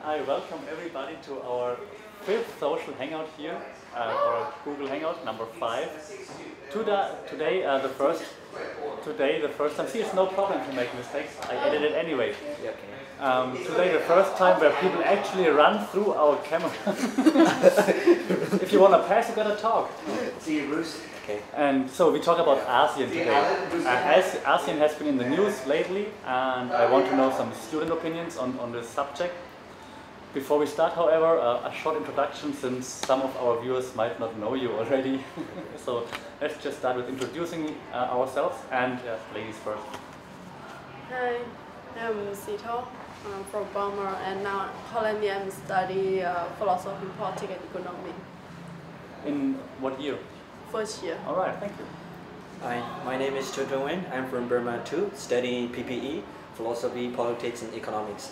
I welcome everybody to our fifth social hangout here, or Google Hangout number 5. Today the first time. See, it's no problem to make mistakes. I edit it anyway. Today the first time where people actually run through our camera. If you want to pass, you gotta talk. See you, Bruce. Okay. And so we talk about ASEAN today. ASEAN has been in the news lately, and I want to know some student opinions on this subject. Before we start, however, a short introduction, since some of our viewers might not know you already. So let's just start with introducing ourselves, and ladies first. Hi, I'm Sito. I'm from Burma, and now currently I'm studying philosophy, politics and economy. In what year? First year. All right, thank you. Hi, my name is Cho Wen. I'm from Burma too, studying PPE, philosophy, politics and economics.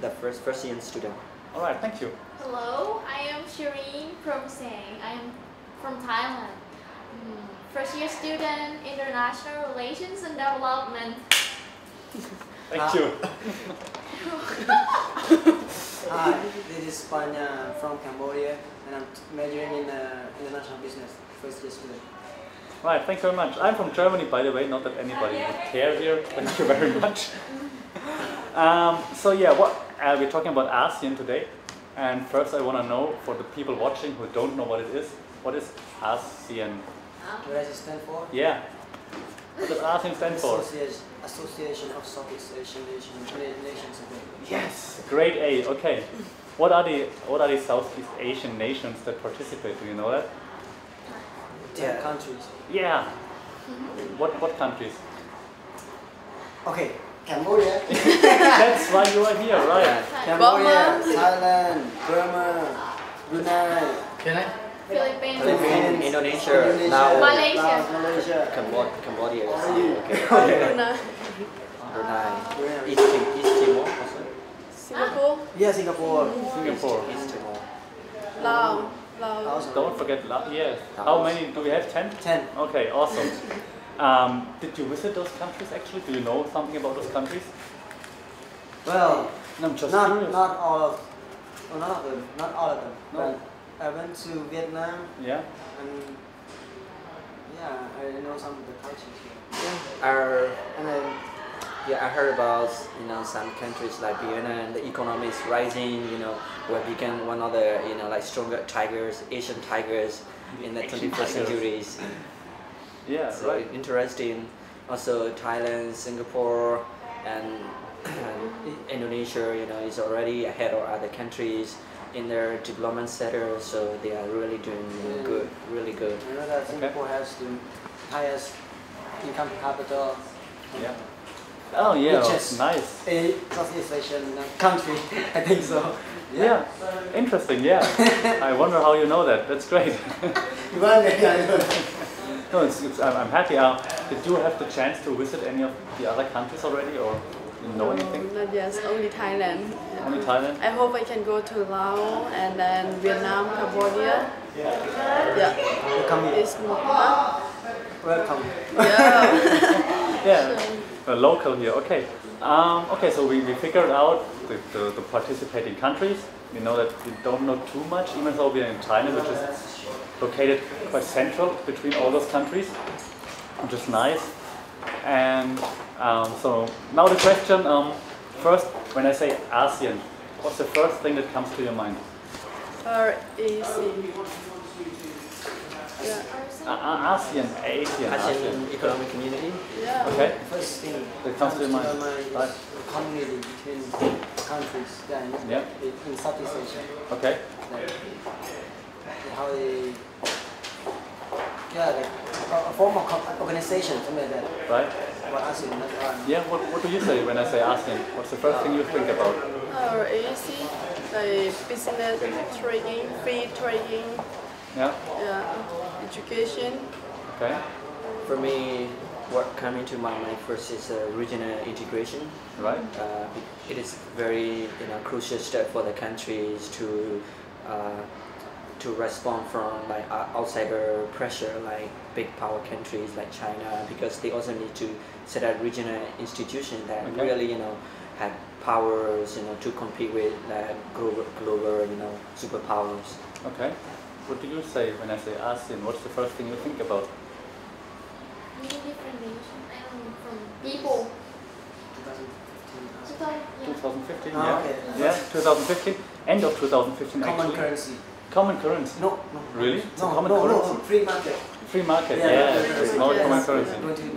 The first year student. All right, thank you. Hello, I am Shireen from Sang. I am from Thailand. First year student, International Relations and Development. Thank you. Hi, this is Panya from Cambodia, and I'm majoring in international business, first year student. Right, thank you very much. I'm from Germany, by the way, not that anybody would care here. Thank you very much. So yeah, we're talking about ASEAN today, and first I want to know, for the people watching who don't know what it is, what is ASEAN? What does it stand for? Yeah. What does ASEAN stand for? Association of Southeast Asian nations. Yes, grade A. Okay. What are the Southeast Asian nations that participate? Do you know that? 10 countries. Yeah. What countries? Okay, Cambodia. That's why you are here, right? Cambodia, Thailand, Burma, Brunei. Philippines, Indonesia, Laos, Malaysia. Cambodia. Brunei. Brunei. East Timor also. Singapore. Yeah, Singapore. Singapore. East Timor. Laos. Don't forget Laos. Yes. How many do we have? 10? 10. Okay, awesome. Did you visit those countries actually? Do you know something about those countries? Well, I'm just not curious. all of them. Not all of them. No. But I went to Vietnam. Yeah. And yeah, I know some of the cultures here. I heard about some countries like Vietnam, the economy is rising. We become one of the like stronger Asian tigers in the 21st centuries. Yeah, so right. Interesting. Also Thailand, Singapore, and Indonesia. Is already ahead of other countries in their development sector. So they are really doing good, really good. You know that Singapore has the highest income per capita. Yeah. Oh yeah, Which is nice. A Southeast Asian country, I think so. Yeah, interesting. Yeah, I wonder how you know that. That's great. No, I'm happy. Did you have the chance to visit any of the other countries already, or you know anything? Not yet, only Thailand. Only Thailand. I hope I can go to Laos and then Vietnam, Cambodia. Yeah. Welcome. It's not. Welcome. Yeah. Yeah. Local here. Okay. Okay. So we figured out the participating countries. We know that we don't know too much, even though we are in Thailand, which is located quite central between all those countries, which is nice. And so now the question, first, when I say ASEAN, what's the first thing that comes to your mind? RIC. Yeah. ASEAN Economic Community. Yeah. Okay. First thing That comes to your mind. Right. the community between countries in Southeast Asia. Okay. How they, like a form of organization, something like that. Right. What ASEAN, that's right. Yeah. What do you say when I say ASEAN? What's the first thing you think about? RIC, like business, trading, free trading. Yeah. Yeah. Education. Okay. For me, what coming to my mind first is regional integration. Right. It is very crucial step for the countries to respond from like outsider pressure, like big power countries like China, because they also need to set up regional institutions that really have powers, to compete with global, superpowers. Okay. What do you say when I say ASEAN? What's the first thing you think about? Many different nations and from people. 2015, Oh, yeah. okay. Yeah, 2015. End of 2015 Common actually. currency. Common currency. No. Really? It's a No, common no, currency? no, free market. Free market, Yeah, yeah. yeah, It's yeah, not yeah. common Yes. currency.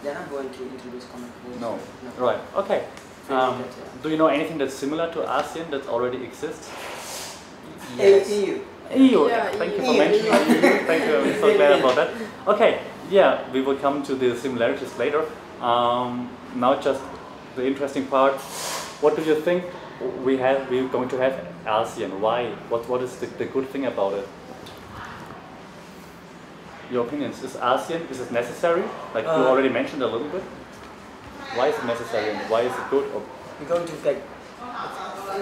They're not going to introduce common currency. No. Right. Okay. Free market, Do you know anything that's similar to ASEAN that already exists? EU. EU. Yeah, Thank you EU. for mentioning EU. Thank you. I'm so glad about that. Okay. Yeah, we will come to the similarities later. Now just the interesting part. What do you think we're going to have ASEAN? Why? What is the good thing about it? Your opinions. Is ASEAN, is it necessary? Like you already mentioned a little bit. Why is it necessary and why is it good? We're going to like,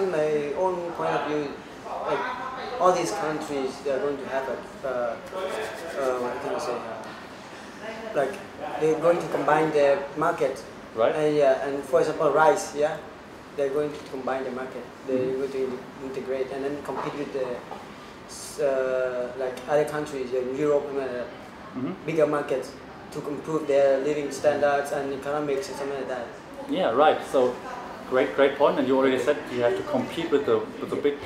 in my own point of view, like all these countries, they are going to have what can I say? Like they're going to combine their market. Right. And for example, rice, they're going to combine the market. They're going to integrate and then compete with the like other countries in Europe and bigger markets to improve their living standards and economics and something like that. Yeah, right. So, great point. And you already said you have to compete with the big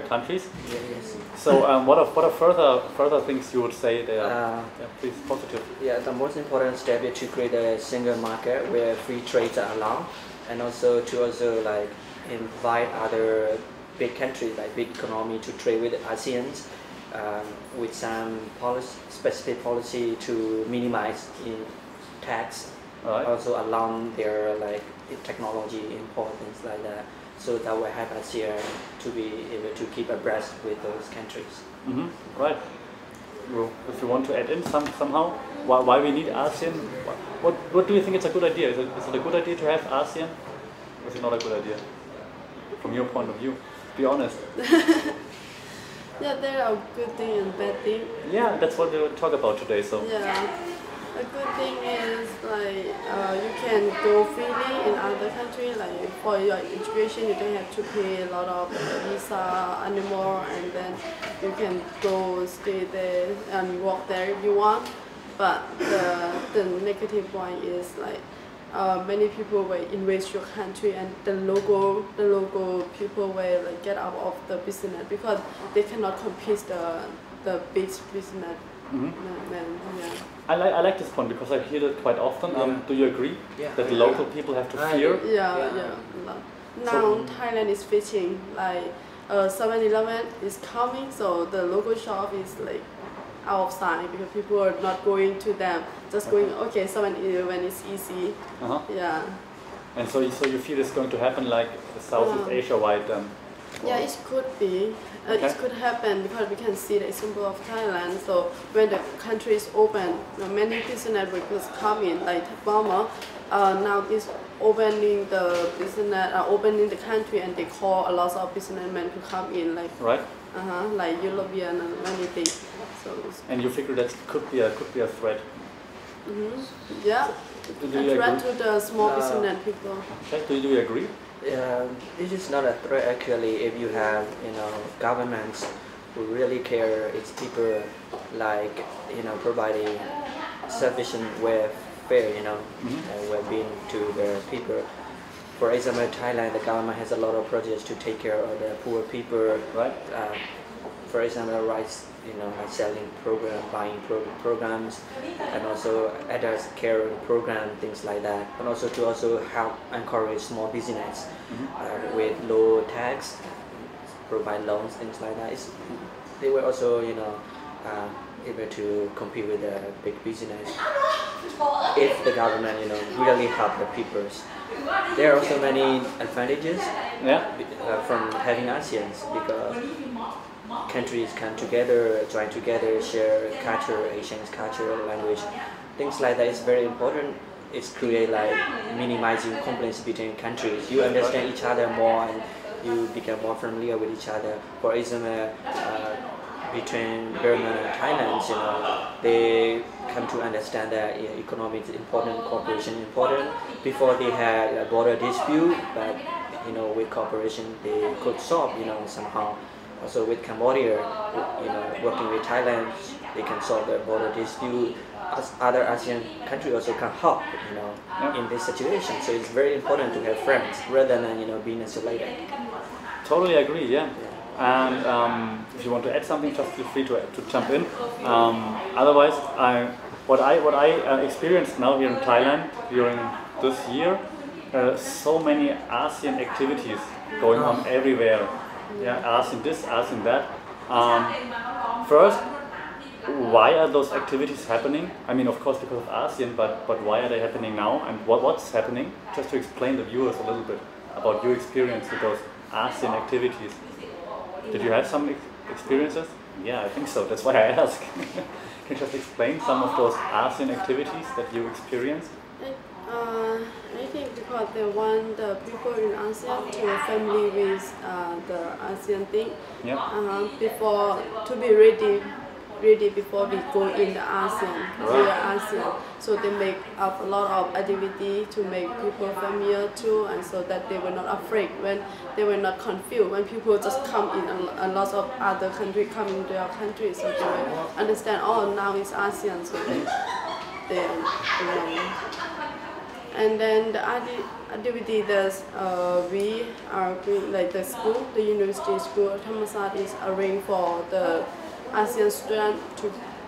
countries. Yes. So, what are further things you would say there? Yeah, please, positive. Yeah, the most important step is to create a single market where free trades are allowed, and also to like invite other big countries like big economy to trade with ASEANs with some specific policy to minimize in tax. Right. Also allow their like technology import, things like that, so that will help ASEAN to be able to keep abreast with those countries. Right. Well, if you want to add in somehow, why we need ASEAN? What do you think it's a good idea? Is it a good idea to have ASEAN? Or is it not a good idea? From your point of view, be honest. Yeah, there are good thing and bad thing. Yeah, that's what we'll talk about today. So. Yeah, a good thing is like you can go freely in other countries. Like for your education, you don't have to pay a lot of visa anymore, and then you can go stay there and work there if you want. But the negative point is like many people will invade your country, and the local people will like get out of the business because they cannot compete the big business. Yeah. I like this point because I hear that quite often. Do you agree that local people have to fear? Yeah. Now Thailand is fishing like 7-Eleven is coming, so the local shop is like out of sight because people are not going to them. Just going, okay, 7-Eleven is easy. Yeah. And so you feel it's going to happen like Southeast Asia wide then? Yeah, it could be. It could happen because we can see the example of Thailand. So when the country is open, many business will come in. Like Burma, now is opening the business, opening the country, and they call a lot of businessmen to come in, like like European and many things. So. And you figure that could be a threat. Yeah, Do a you threat agree? to the small business people. Okay. Do you agree? This is not a threat actually. If you have governments who really care its people, like providing sufficient welfare, well-being to the people. For example, Thailand, the government has a lot of projects to take care of the poor people. Right. For example, rights, like selling program, buying programs, and also adult care program, things like that. And also to help encourage small business with low tax, provide loans, things like that. They were also, able to compete with the big business if the government, really help the peoples. There are also many advantages from having ASEANs because countries come together, join together, share culture, exchange culture, language, things like that is very important. It's create like minimizing conflicts between countries. You understand each other more and you become more familiar with each other. For example, between Burma and Thailand, they come to understand that economy is important, cooperation is important. Before they had a border dispute, but you know, with cooperation they could solve, you know, somehow. Also with Cambodia, you know, working with Thailand, they can solve their border dispute. As other ASEAN countries also can help, you know, in this situation. So it's very important to have friends rather than, you know, being isolated. Totally agree, yeah. And if you want to add something, just feel free to jump in. Otherwise, what I experienced now here in Thailand during this year, so many ASEAN activities going on everywhere. Yeah, ASEAN this, ASEAN that. First, why are those activities happening? I mean, of course, because of ASEAN, but why are they happening now? And what's happening? Just to explain the viewers a little bit about your experience with those ASEAN activities. Did you have some experiences? Yeah, I think so. That's why I ask. Can you just explain some of those ASEAN activities that you experienced? I think because they want the people in ASEAN to family with the ASEAN thing. Yeah. Before to be ready before we go in the ASEAN, ASEAN. So they make up a lot of activity to make people familiar too, and so that they were not afraid when they were not confused when people just come in a lot of other countries come into their country, so they will understand. Oh, now it's ASEAN, so they know. And then the activity that we are doing, like the school, the university school, Thammasat is arranged for the ASEAN students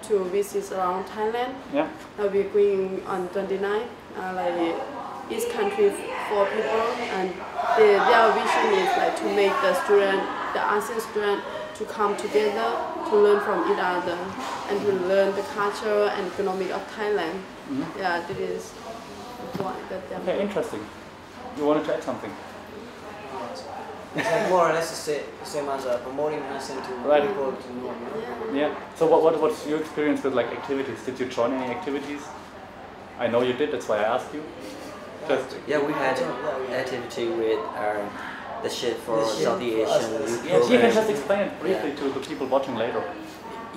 to visit around Thailand. Yeah. We're going on 29, like each country for people, and their vision is like to make the ASEAN student to come together to learn from each other and to learn the culture and economic of Thailand. Mm-hmm. Yeah, that is why that. Okay, interesting. You wanted to add something? It's like more or less the same as promoting ASEAN to people to know. Yeah. So what's your experience with like activities? Did you join any activities? I know you did. That's why I asked you. Yeah, we had activity with the SHIT for Southeast Asian Youth Program. Program. You can just explain it briefly to the people watching later.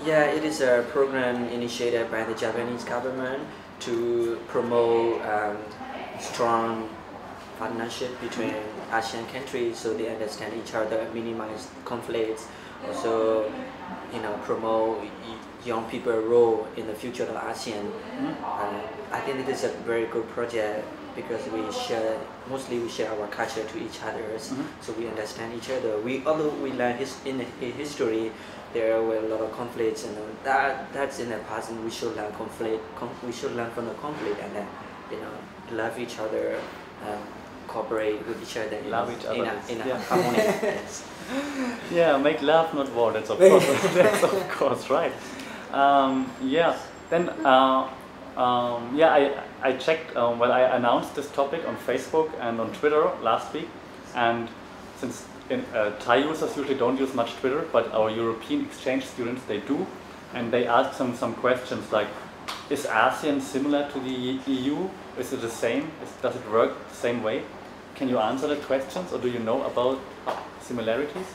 Yeah, it is a program initiated by the Japanese government to promote strong partnership between ASEAN countries, so they understand each other, minimize conflicts, also, you know, promote young people's role in the future of ASEAN. I think it is a very good project because mostly we share our culture to each other, so we understand each other. Although we learn in history, there were a lot of conflicts, and that's in the past, and we should learn we should learn from the conflict, and then, you know, love each other, cooperate with each other in a harmony. Yes. Yeah, make love, not war. That's of course, that's of course right. Yeah. Then I checked. Well, I announced this topic on Facebook and on Twitter last week, and since Thai users usually don't use much Twitter, but our European exchange students, they do, and they ask some questions like, is ASEAN similar to the EU? Is it the same? Does it work the same way? Can you answer the questions, or do you know about similarities?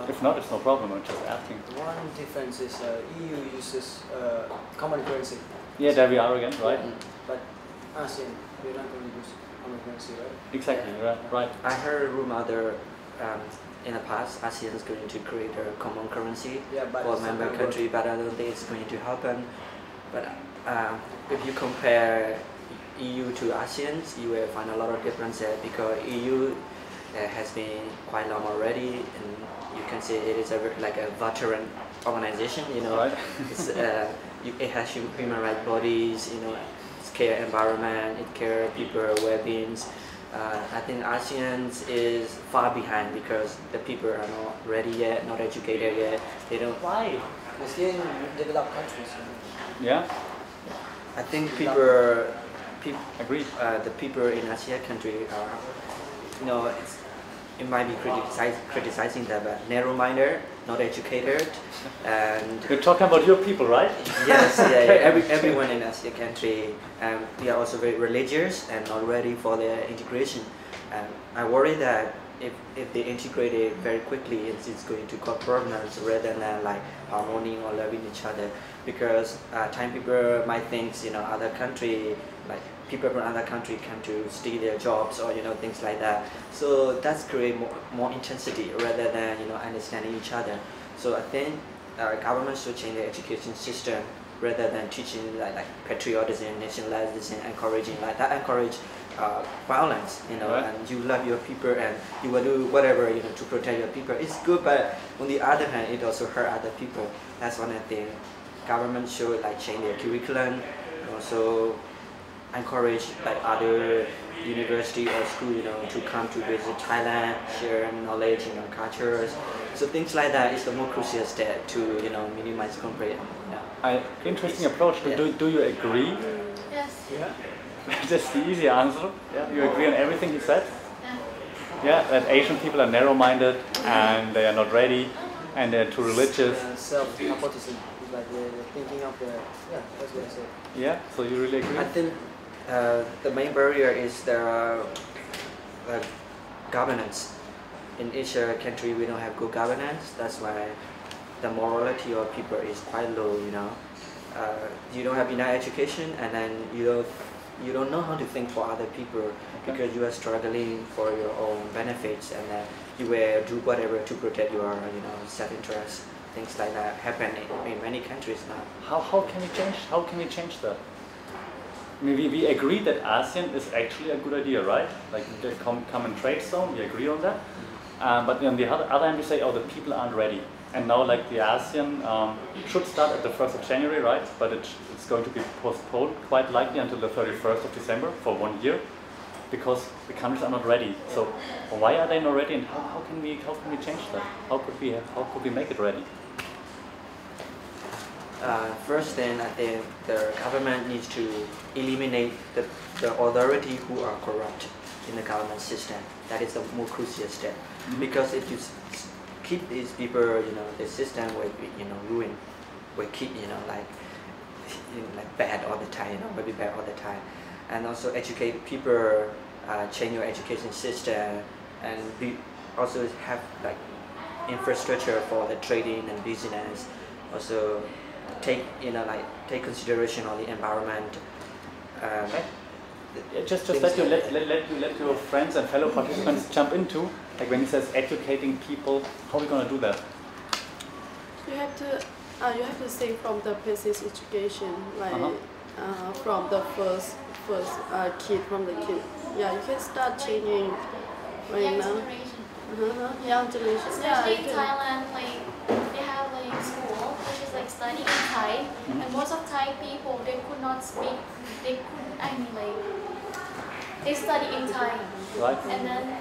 If not, it's no problem, I'm just asking. One difference is EU uses common currency. Yeah, there we are again, right? But ASEAN, we're not going to use common currency, right? Exactly, right. I heard a rumor there in the past ASEAN is going to create a common currency for member country, but I don't think it's going to happen. But if you compare EU to ASEAN, you will find a lot of differences because EU has been quite long already, and you can say it is like a veteran organization. You know, right. It has human rights bodies. You know, it care environment, it care people well-being. I think ASEAN is far behind because the people are not ready yet, not educated yet. They don't. Why? We're still in developed countries. Yeah. I think people agree. The people in ASEAN country are, you know, it might be criticizing them, but narrow-minded, not educated, and you're talking about your people, right? Yes, yeah. Everyone in ASEAN country, they are also very religious and not ready for their integration. I worry that if they integrate it very quickly, it's going to cause problems rather than like harmony or loving each other. Because Thai people might think, you know, other country like people from other country come to steal their jobs or things like that. So that's create more intensity rather than understanding each other. So I think our government should change the education system rather than teaching like patriotism, nationalism, encouraging like that encourage violence, Right. and you love your people and you will do whatever to protect your people. It's good, but on the other hand, it also hurt other people. That's one thing. Government should like change their curriculum, and also encourage like other university or school, to come to visit Thailand, share knowledge, cultures. So things like that is the more crucial step to minimize conflict. Interesting approach. Yeah. Do you agree? Yes. Yeah. That's the easy answer. Yeah, you agree on everything he said? Yeah. Yeah, that Asian people are narrow-minded and they are not ready and they're too religious. Self-hypothesis, like they're thinking of the, that's what I said. Yeah, so you really agree? I think the main barrier is the governance. In each country, we don't have good governance. That's why the morality of people is quite low. You don't have enough education, and then you don't know how to think for other people because you are struggling for your own benefits, and then you will do whatever to protect your self-interest. Things like that happen in many countries now. How can we change? How can we change that? I mean, we agree that ASEAN is actually a good idea, right? Like the common trade zone, we agree on that. But on the other hand, we say, oh, the people aren't ready. And now, like the ASEAN should start at the 1st of January, right? But it's going to be postponed quite likely until the 31st of December for 1 year, because the countries are not ready. So why are they not ready, and how can we change that? How could we make it ready? First, then I think the government needs to eliminate the authority who are corrupt in the government system. That is the more crucial step. Because if you keep these people, the system will be, ruined. Will keep, like bad all the time, will be bad all the time. And also educate people, change your education system, and also have like infrastructure for the trading and business. Also take consideration on the environment. Just let your friends and fellow participants jump into, like when he says educating people, how are we going to do that? You have to say from the basic education, like from the first kid, from the kid. Yeah, you can start changing right Young now. generation. Young generation. Yeah, Especially you in can. Thailand, like they have like school which is like studying in Thai, and most of Thai people they could not speak. They couldn't. I mean like they study in Thai, Right? and then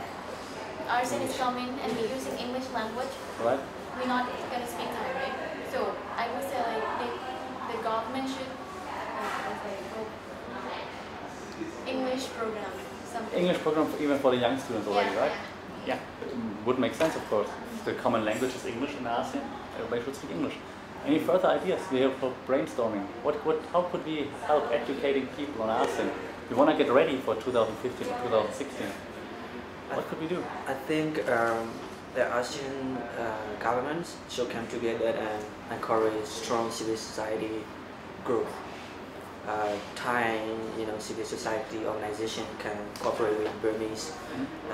ASEAN is coming and we're using English language. Right? We're not gonna speak Thai, right? So I would say like the government should English program. Something. English program even for the young students already, Yeah, right? Yeah, it would make sense, of course. The common language is English in ASEAN. Everybody should speak English. Any further ideas we have for brainstorming? How could we help educating people on ASEAN? We want to get ready for 2015 to 2016. What could we do? I think the ASEAN governments should come together and encourage strong civil society growth. Thai, civil society organization can cooperate with Burmese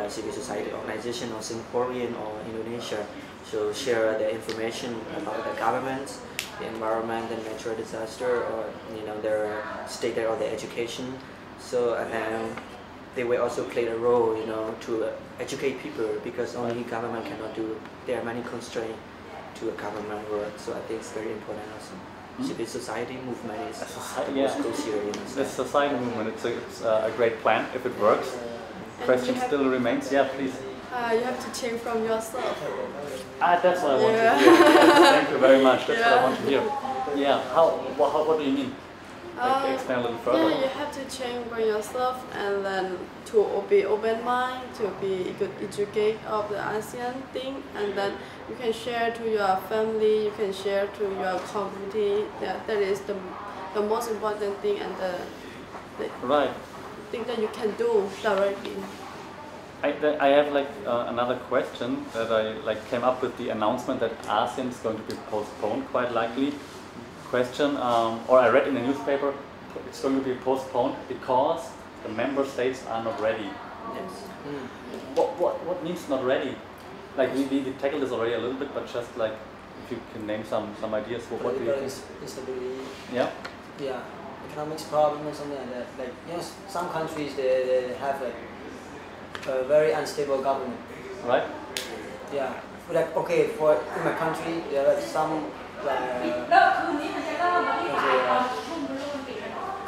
civil society organization or Singaporean or Indonesia. So share the information about the government, the environment, the natural disaster, or their state of the education. So and then they will also play a role, to educate people because only government cannot do. There are many constraints to a government work. So I think it's very important also. Civil society movement is crucial. The society movement, it's a great plan if it works. Question still remains. Yeah, please. You have to change from yourself. That's what I want to hear. Yes, thank you very much. That's what I want to hear. Yeah. What do you mean? Like, explain a little further. Yeah, you have to change by yourself and then to be open mind, to be good educate of the ASEAN thing, and then you can share to your family, you can share to your community. That is the most important thing and the Right. thing that you can do directly. I have like another question that I came up with the announcement that ASEAN is going to be postponed quite likely. Question, or I read in the newspaper, it's going to be postponed because the member states are not ready. Yes. What means not ready? Like we tackled this already a little bit, but just like if you can name some ideas, what do you think? Instability. Yeah. Yeah. Economics problem or something like that. Like some countries they have like a very unstable government. Right. Yeah. Like okay, in my country there are some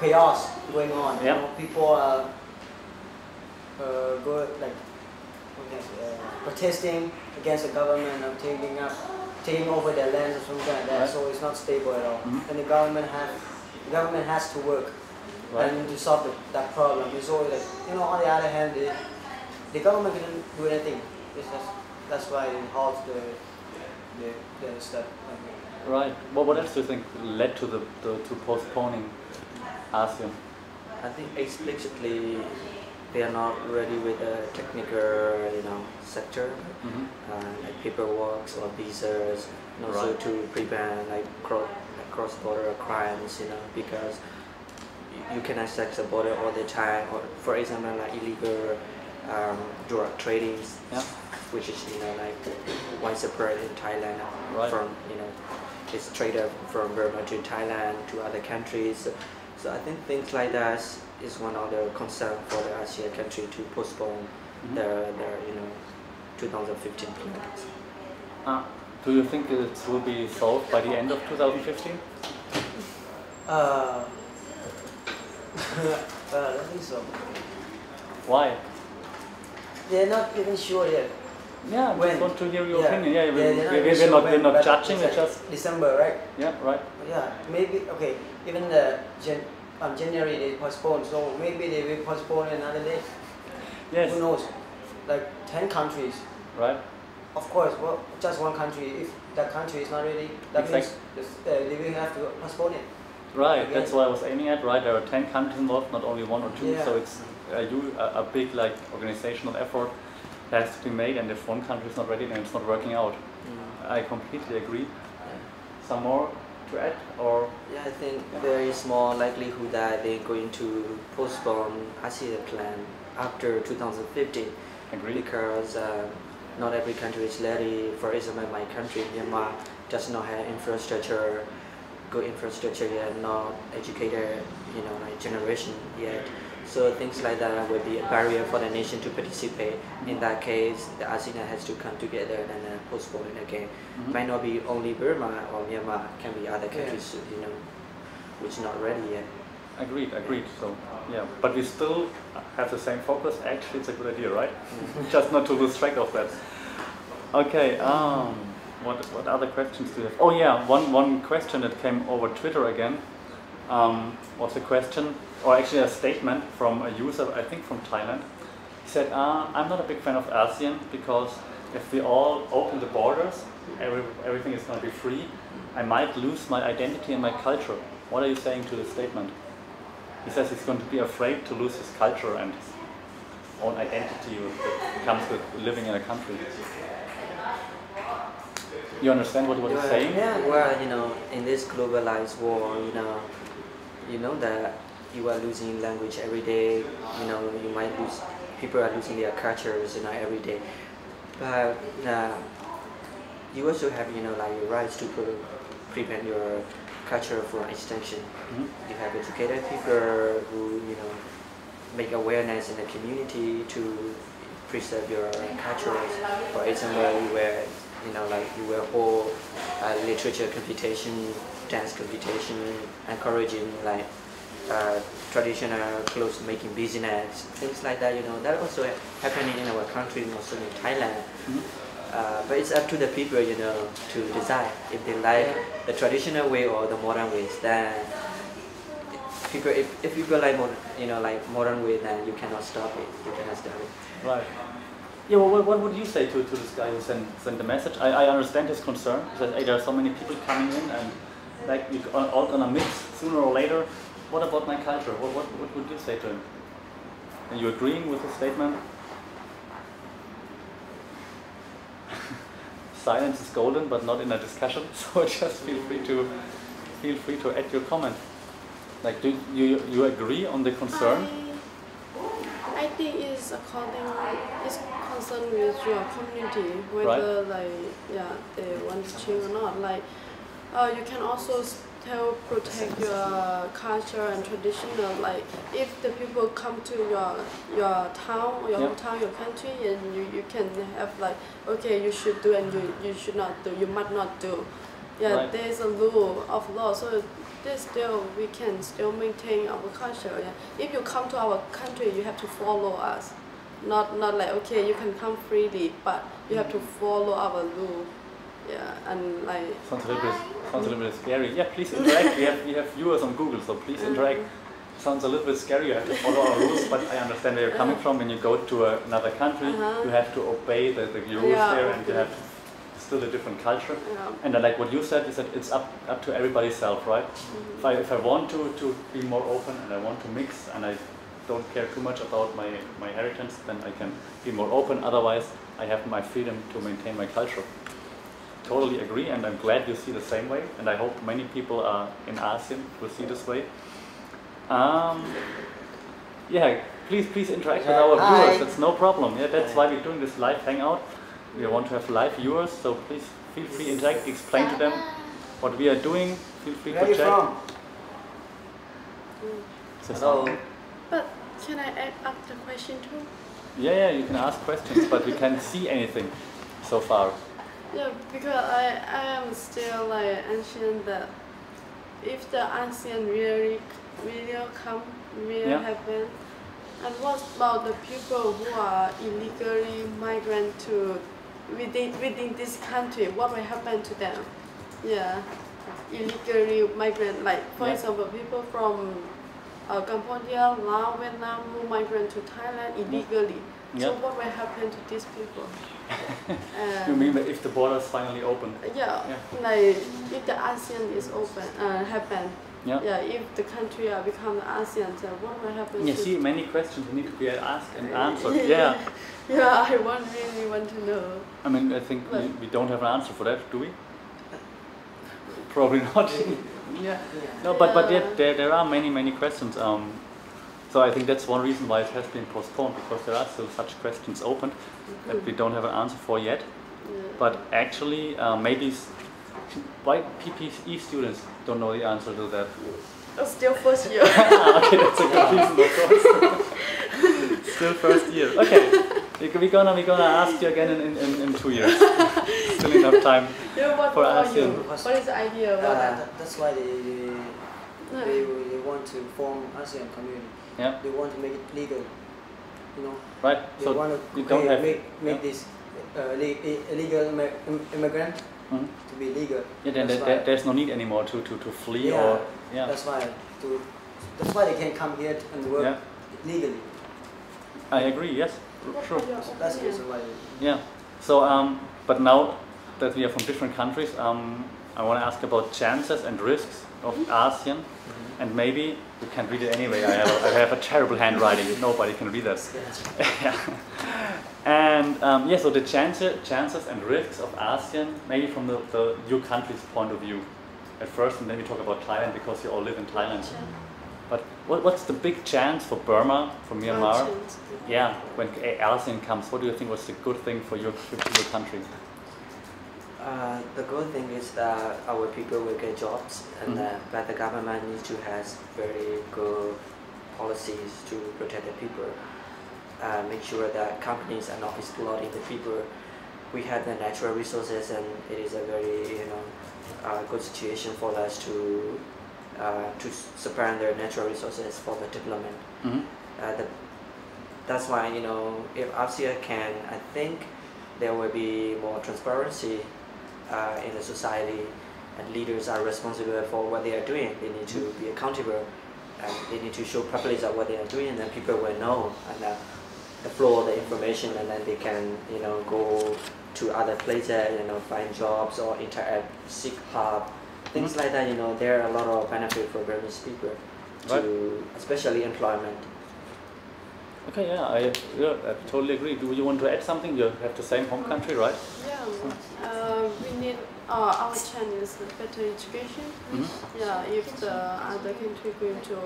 chaos going on. Yeah. You know, people are protesting against the government of taking over their lands or something like that. Right. So it's not stable at all. Mm-hmm. And the government has to work Right. and to solve that problem. It's always like, you know, on the other hand, the government couldn't do anything. That's why it halts the step. Right. What else do you think led to to postponing ASEAN? I think explicitly they are not ready with the technical, sector, like paperwork or visas, and also Right. to prevent like cross-border crimes, because you can access the border all the time. Or for example, like illegal drug trading, Yeah. which is like widespread in Thailand. Right. From it's traded from Burma to Thailand to other countries. So I think things like that is one of the concerns for the ASEAN country to postpone their 2015 plans. Do you think it will be solved by the end of 2015? I don't think so. Why? They're not even sure yet. Yeah, I just want to hear your opinion. Yeah, they're we're not but judging, it's it's just... December, right? Yeah, right. Yeah, maybe, okay, even the January they postpone, so maybe they will postpone another day. Yes. Who knows? Like 10 countries. Right. Of course, well, just one country, if that country is not ready, that means they will have to postpone it. Right, Again. that's what I was aiming at, right? There are 10 countries involved, not only one or two, Yeah. so it's a big like organizational effort has to be made, and if one country is not ready, then it's not working out. I completely agree. Some more to add, or? Yeah, I think there is more likelihood that they're going to postpone ASEAN plan after 2015. Agree. Because not every country is ready. For example, my country, Myanmar, does not have good infrastructure yet, not educated, like generation yet. So things like that would be a barrier for the nation to participate. In that case, the ASEAN has to come together and postpone it again. Might not be only Burma or Myanmar, can be other countries, which not ready yet. Agreed. So yeah, but we still have the same focus. Actually, it's a good idea, right? Just not to lose track of that. Okay. What other questions do you have? Oh yeah, one question that came over Twitter again was a question, or actually a statement from a user, I think from Thailand. He said, "I'm not a big fan of ASEAN because if we all open the borders, everything is going to be free. I might lose my identity and my culture." What are you saying to this statement? He says he's going to be afraid to lose his culture and his own identity that comes with living in a country. You understand what he's saying? Yeah. Well, in this globalized world, you know that you are losing language every day. You might lose. People are losing their cultures, every day. But you also have, like your rights to prevent your culture from extinction. You have educated people who, make awareness in the community to preserve your cultures. For example, you will hold literature competition, dance competition, encouraging traditional clothes making business, things like that. That also happening in our country, also in Thailand. But it's up to the people, to decide if they like the traditional way or the modern ways. Then if people like modern way, then you cannot stop it. You cannot stop it. Right. Yeah. Well, what would you say to this guy who sent the message? I understand his concern. He says, "Hey, there are so many people coming in, and we're all gonna mix sooner or later. What about my culture? What would you say to him? Are you agreeing with his statement?" Silence is golden, but not in a discussion. So just feel free to add your comment. Do you agree on the concern? think it's concerned with your community, whether they want to change or not. Like you can also still protect your culture and traditional. Like if the people come to your town or your hometown, your country, and you can have like, okay, you should do and you should not do, you must not do. Yeah, there's a rule of law, so we can still maintain our culture. Yeah. If you come to our country, you have to follow us. Not like, okay, you can come freely, but you have to follow our rule. Yeah, and like sounds a little bit scary. Yeah, please interact. we have viewers on Google, so please interact. Sounds a little bit scary. You have to follow our rules, but I understand where you're coming from. When you go to another country, you have to obey the rules there, and you have still a different culture. And I like what you said. You said it's up to everybody's self, right? If I want to be more open and I want to mix and I don't care too much about my heritage, then I can be more open. Otherwise, I have my freedom to maintain my culture. Totally agree, and I'm glad you see the same way, and I hope many people in ASEAN will see this way. Yeah, please interact with our viewers. That's no problem. Yeah, that's why we're doing this live hangout. We want to have live viewers, so please feel free to interact, explain to them what we are doing. Feel free to chat. Hello. But can I add up the question too? Yeah, you can ask questions, but we can't see anything so far. Yeah, because I am still like answering that if the ASEAN really happen, and what about the people who are illegally migrant to within this country? What will happen to them? Yeah, illegally migrant, like for example, people from Cambodia, Laos, Vietnam who migrate to Thailand illegally. So what will happen to these people? You mean that if the borders finally open? Yeah, like if the ASEAN is open, happen. If the country become ASEAN, so what will happen? Yeah, see, many questions need to be asked and answered. I really want to know. I mean, I think we don't have an answer for that, do we? Probably not. No, but yet there are many questions. So I think that's one reason why it has been postponed, because there are still such questions open that we don't have an answer for yet. But actually, maybe why PPE students don't know the answer to that? Still first year. Okay, that's a good reason, of course. Still first year. Okay, we're gonna ask you again in 2 years. Still enough time for ASEAN. What is the idea? That's why they want to form ASEAN community. They want to make it legal, you know. Right. They so want you to don't have make this illegal immigrant to be legal. Yeah, then there's no need anymore to flee or That's why they can come here and work legally. I agree. Yes, sure. That's the reason why. Yeah. So but now that we are from different countries, I want to ask about chances and risks of ASEAN, and maybe you can read it anyway. I have a terrible handwriting. Nobody can read that. And so the chances and risks of ASEAN, maybe from your country's point of view at first, and then we talk about Thailand because you all live in Thailand. But what's the big chance for Burma, for Myanmar? When ASEAN comes, what do you think was the good thing for your country? The good thing is that our people will get jobs, and but the government needs to have very good policies to protect the people. Make sure that companies are not exploiting the people. We have the natural resources, and it is a very good situation for us to supply their natural resources for the development. That's why if ASEAN can, I think there will be more transparency in the society, and leaders are responsible for what they are doing. They need to be accountable, and they need to show properly what they are doing, and then people will know and the flow of the information, and then they can go to other places, find jobs or interact, seek help, things like that. There are a lot of benefit for Burmese people, especially employment. Okay, I totally agree. Do you want to add something? You have the same home country, right? We need our chance is better education. If the other country going to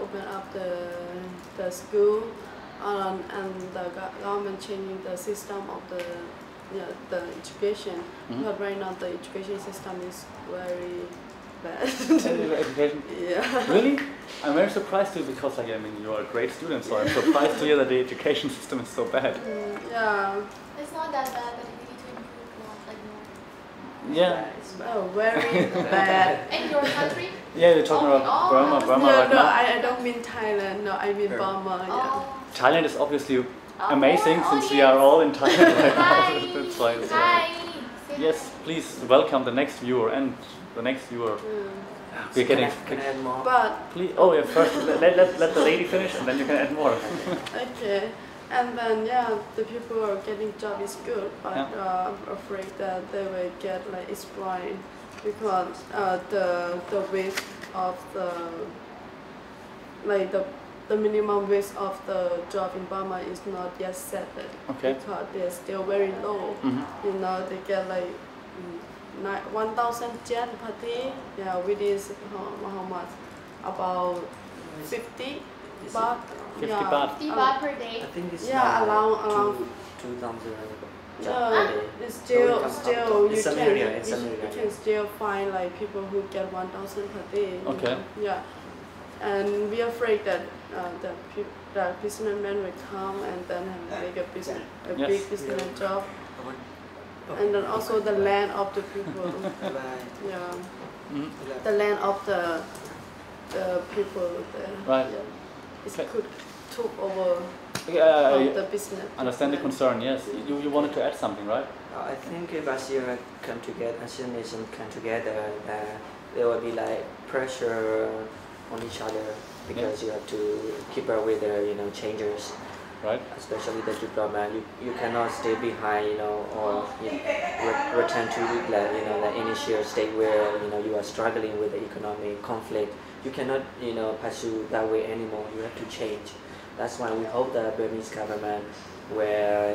open up the school, and the government changing the system of the education. But right now the education system is very bad. Education? Yeah. Really? I'm very surprised too, because like, I mean, you are a great student, so I'm surprised to hear that the education system is so bad. Yeah. It's not that bad, but we need to improve a lot, like more. Yeah. Oh, very bad. In your country? Yeah, you're talking about Burma right No, now. I don't mean Thailand. No, I mean Burma. Yeah. Oh. Thailand is obviously Oh, amazing, more since we are all in Thailand right Hi. now. That's why it's, Hi. yes, please welcome the next viewer and the next viewer. We're getting. Can I add more? But Please, oh yeah, first let the lady finish, and then you can add more. okay, and then yeah, the people are getting job is good, but I'm afraid that they will get like exploited because the wage of the minimum wage of the job in Burma is not yet set because they're still very low. You know, they get like 1,000 yen per day. Yeah, which is how much? About 50 baht. 50 yeah. baht. 50 baht per day. I think it's Yeah, around 2,000. No, it's still you It's you can still find like people who get 1,000 per day. you Okay. know. Yeah, and we're afraid that the businessmen will come and then have like a big business job, and then also the land of the people. Yeah, the land of the people there. Right. Yeah. It Okay. could took over the business. Understand the concern. Yes, you wanted to add something, right? I think if ASEAN come together, ASEAN nations come together, there will be like pressure on each other because you have to keep up with the changes. Right. Especially the development, you cannot stay behind, or return to the initial state where you are struggling with the economic conflict. You cannot pursue that way anymore. You have to change. That's why we hope the Burmese government will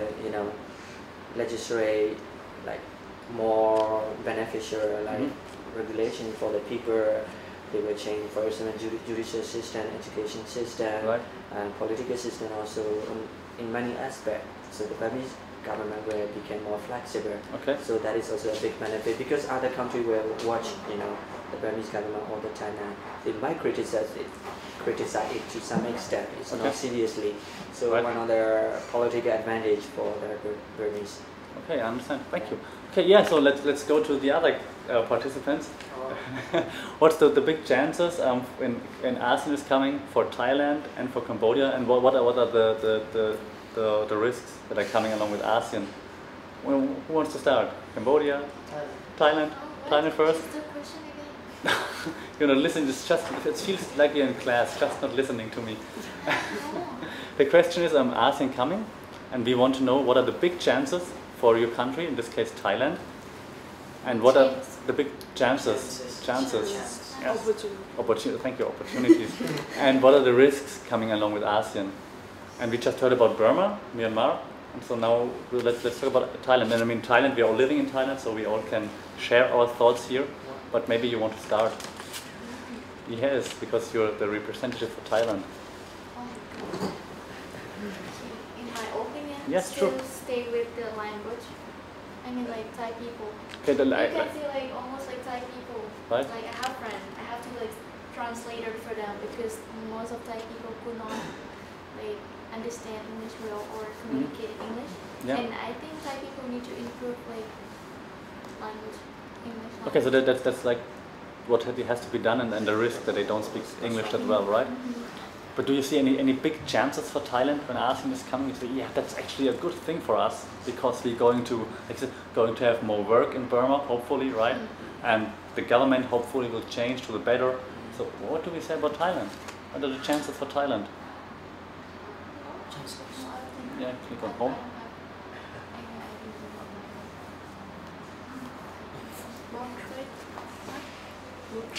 legislate like more beneficial regulation for the people. They will change, for example, judicial system, education system, and political system also in many aspects. So the Burmese government will become more flexible. Okay. So that is also a big benefit because other countries will watch, the Burmese government all the time, and they might criticize it to some extent. It's not seriously. So one of the political advantage for the Burmese. Okay, I understand. Thank you. Okay, yeah. So let's go to the other participants. What's the big chances in ASEAN is coming for Thailand and for Cambodia, and what are the risks that are coming along with ASEAN? Well, who wants to start? Cambodia, Thailand, Thailand first. What's the question again? You're not listening. It feels like you're in class, just not listening to me. The question is, ASEAN coming, and we want to know what are the big chances for your country, in this case Thailand, and what are the big chances. Yes. Thank you, opportunities. And what are the risks coming along with ASEAN? And we just heard about Burma, Myanmar, and so now let's talk about Thailand. And I mean Thailand, we are all living in Thailand, so we all can share our thoughts here. But maybe you want to start. Yes, because you're the representative for Thailand. In my opinion, Yes, still true. stay with the language. I mean, like Thai people. Okay, You can see like almost like Thai people. Right. Like I have friends, I have to like translate it for them because most of Thai people could not like understand English well or communicate in English. Yeah. And I think Thai people need to improve like language, English. Language. Okay, so that's like what has to be done, and the risk that they don't speak English that well, right? But do you see any big chances for Thailand when ASEAN is coming? You say, yeah, that's actually a good thing for us because we're going to have more work in Burma, hopefully, right? And the government hopefully will change to the better. So what do we say about Thailand? What are the chances for Thailand? Yeah, click on home.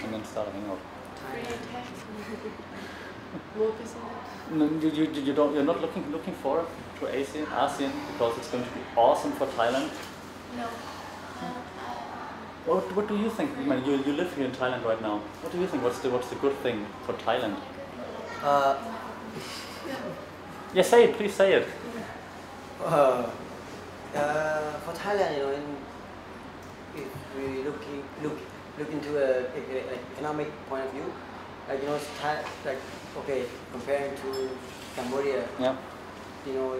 And then start a hangout. No, you're not looking forward to ASEAN because it's going to be awesome for Thailand. No. What do you think? I mean, you live here in Thailand right now. What do you think? What's the good thing for Thailand? Yeah, say it. Please say it. For Thailand, you know, if we look into a economic point of view, like you know, like okay, comparing to Cambodia, Yeah. you know,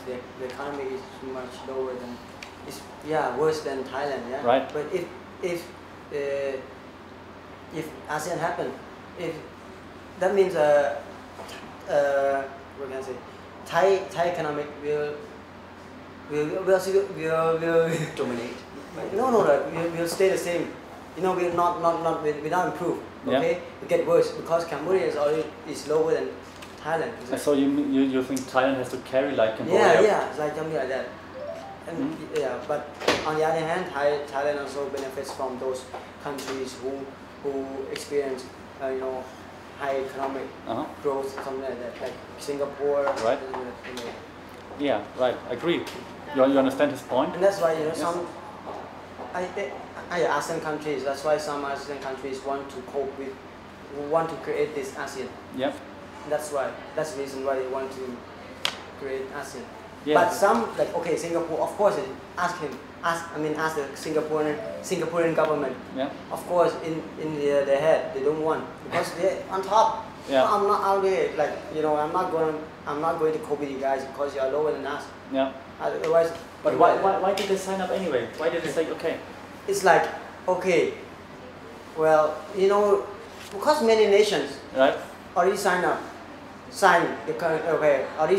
the economy is much lower than, it's worse than Thailand, yeah. Right. But if ASEAN happen, if that means what can I say, Thai economic will Dominate. we'll stay the same. You know, we'll not improve. Okay, Yeah. it get worse because Cambodia is lower than Thailand. So you think Thailand has to carry like Cambodia? Yeah, it's like something like that. And but on the other hand, Thailand also benefits from those countries who experience you know, high economic growth, something like that, like Singapore. Right. Yeah, right. Agree. You understand his point? And that's why, you know, some ASEAN countries. That's why some ASEAN countries want to create this ASEAN. Yeah. That's why. That's the reason why they want to create ASEAN. Yeah. But some, like, okay, Singapore, of course, ask the Singaporean government. Yeah. Of course, in their head, they don't want, because they're on top. Yeah. I'm not out there, like, you know, I'm not going to copy you guys because you are lower than us. Yeah. Otherwise. But why did they sign up anyway? Why did they say okay? It's like, okay, well, you know, because many nations already already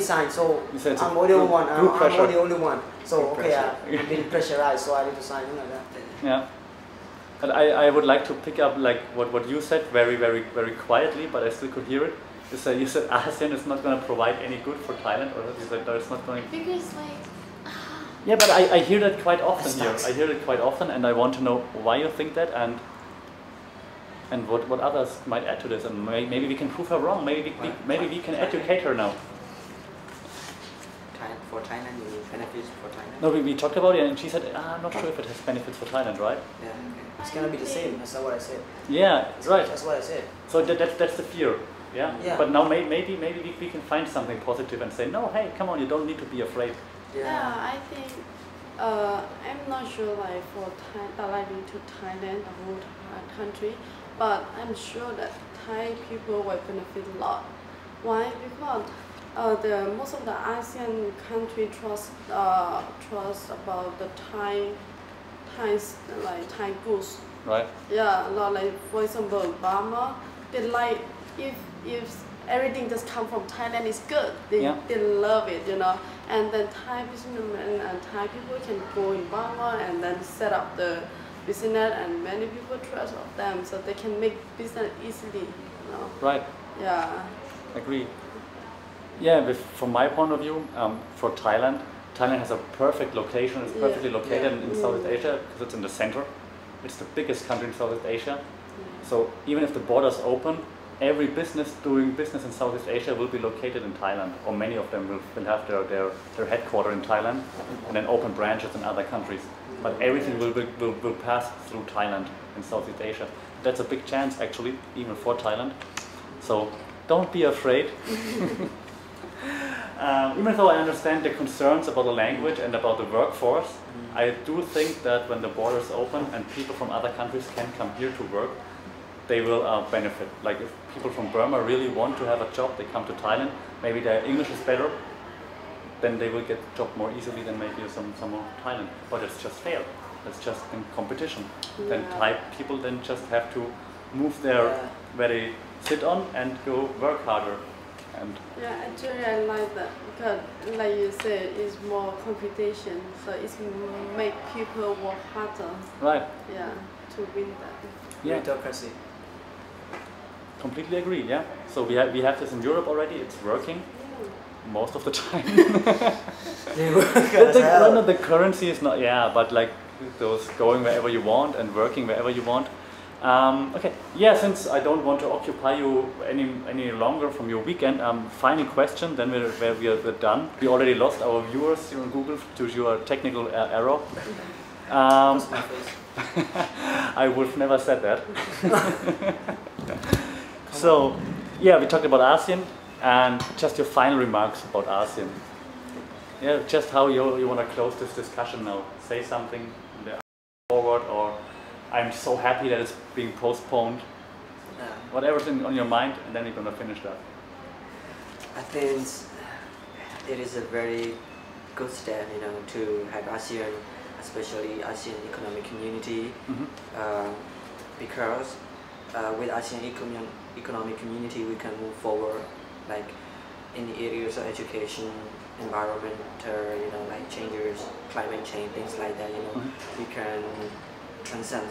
signed, so I'm the only one. I'm the only one. So okay, I'm being pressurized, so I need to sign in like that. Yeah. But I would like to pick up like what you said very quietly, but I still could hear it. You said ASEAN is not going to provide any good for Thailand, or you said it's not going. Because like. Yeah, but I hear that quite often here. I hear it quite often, and I want to know why you think that, and what others might add to this, and maybe we can prove her wrong. Maybe we can educate her now. For Thailand, you benefits for Thailand? No, we talked about it, and she said, I'm not sure if it has benefits for Thailand, right? Yeah. Okay. It's gonna be the same. That's what I said. Yeah, right. That's what I said. So that's the fear. Yeah. Yeah. But now maybe we can find something positive and say, no, hey, come on, you don't need to be afraid. Yeah, I think I'm not sure like for directly to Thailand, the whole country, but I'm sure that Thai people will benefit a lot. Why? Because most of the ASEAN country trust about the Thai goods. Right. Yeah, a lot, like for example, Obama, they like if everything just come from Thailand is good. They love it, you know. And then Thai businessmen and Thai people can go in Burma and then set up the business, and many people trust of them, so they can make business easily, you know. Right. Yeah. Agree. Yeah, from my point of view, for Thailand has a perfect location. It's perfectly located in Southeast Asia because it's in the center. It's the biggest country in Southeast Asia. So even if the borders open, every business doing business in Southeast Asia will be located in Thailand, or many of them will have their headquarters in Thailand and then open branches in other countries. But everything will pass through Thailand in Southeast Asia. That's a big chance actually, even for Thailand. So don't be afraid. Even though I understand the concerns about the language and about the workforce, I do think that when the borders open and people from other countries can come here to work, they will benefit. Like if people from Burma really want to have a job, they come to Thailand, maybe their English is better, then they will get a job more easily than maybe some of Thailand. But it's just fair. It's just in competition. Then Thai people then just have to move there where they sit on and go work harder. And actually I like that because, like you said, it's more competition, so it's make people work harder. Right. Yeah, to win that. Yeah. Meritocracy. Completely agree. Yeah. So we have this in Europe already. It's working most of the time. The currency is not. Yeah, but like those going wherever you want and working wherever you want. Okay, yeah, since I don't want to occupy you any longer from your weekend, final question, then we're done. We already lost our viewers here on Google due to your technical error. I would have never said that. So, yeah, we talked about ASEAN. And just your final remarks about ASEAN. Yeah, just how you want to close this discussion now. Say something forward, or I'm so happy that it's being postponed. Whatever's on your mind, and then you're going to finish that. I think it is a very good step, to have ASEAN, especially ASEAN Economic Community, because with ASEAN Economic Community we can move forward, like in the areas of education, environmental, like changes, climate change, things like that. We can transcend,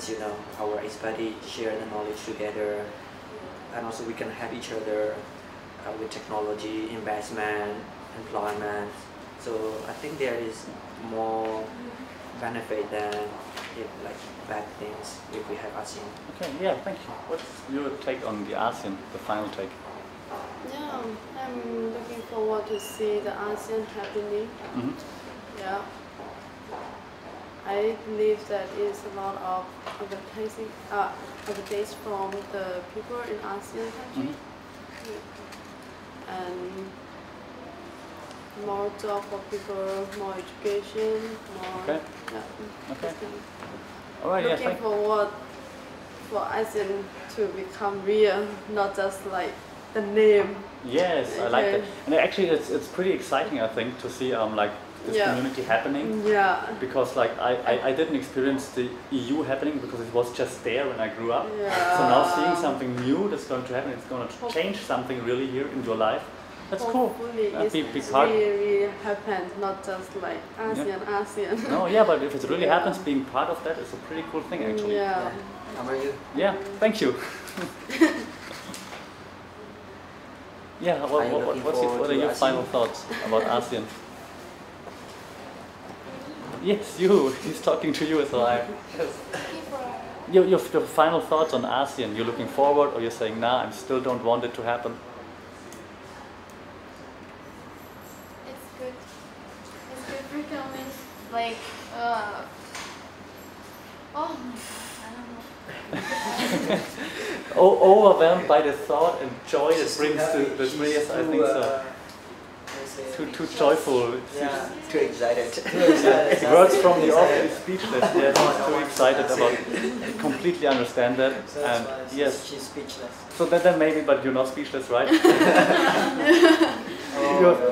our expertise, share the knowledge together, and also we can help each other with technology, investment, employment. So I think there is more benefit than bad things if we have ASEAN. Okay, yeah, thank you. What's your take on the ASEAN, the final take? Yeah, I'm looking forward to see the ASEAN happening. Yeah, I believe that is a lot of advertising from the people in ASEAN country, and more job for people, more education, more. Okay. Yeah. Okay. All right. Looking forward for ASEAN to become real, not just like the name. Yes, I like that. And actually, it's pretty exciting, I think, to see like this community happening. Yeah. Because like I didn't experience the EU happening because it was just there when I grew up. Yeah. So now seeing something new that's going to happen, it's going to change something really here in your life. That's cool. It's really happened, not just like ASEAN. No, yeah, but if it really happens, being part of that is a pretty cool thing, actually. Yeah. How about you? Yeah, thank you. Yeah, what are your final thoughts about ASEAN? Yes, you. He's talking to you as well. Your final thoughts on ASEAN. You're looking forward, or you're saying, nah, I still don't want it to happen? It's good. It's good for coming. Like, oh my god, I don't know. Overwhelmed by the thought and joy it brings to the yes, I think so. Too joyful. Yeah, too excited. Words from the off is speechless. Yes, too excited about it. Completely understand that. And yes, she's speechless. So then maybe, but you're not speechless, right?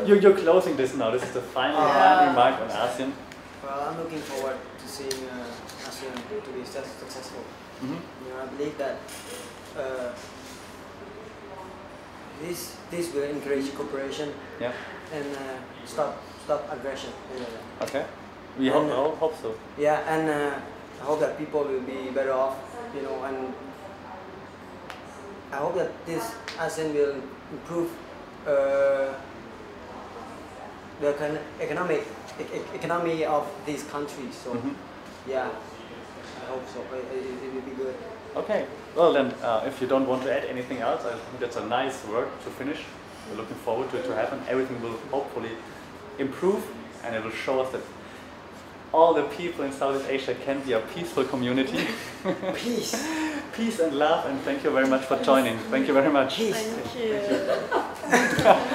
You're closing this now. This is the final remark on ASEAN. Well, I'm looking forward to seeing ASEAN to be successful. I believe that this will encourage cooperation. Yeah. And stop aggression. Okay. We hope so. Yeah, and I hope that people will be better off, and I hope that this ASEAN will improve the economy of these countries. So yeah, I hope so. It will be good. Okay. Well then, if you don't want to add anything else, I think that's a nice word to finish. We're looking forward to it to happen. Everything will hopefully improve, and it will show us that all the people in Southeast Asia can be a peaceful community. Peace and love, and thank you very much for joining. Thank you very much. Thank you.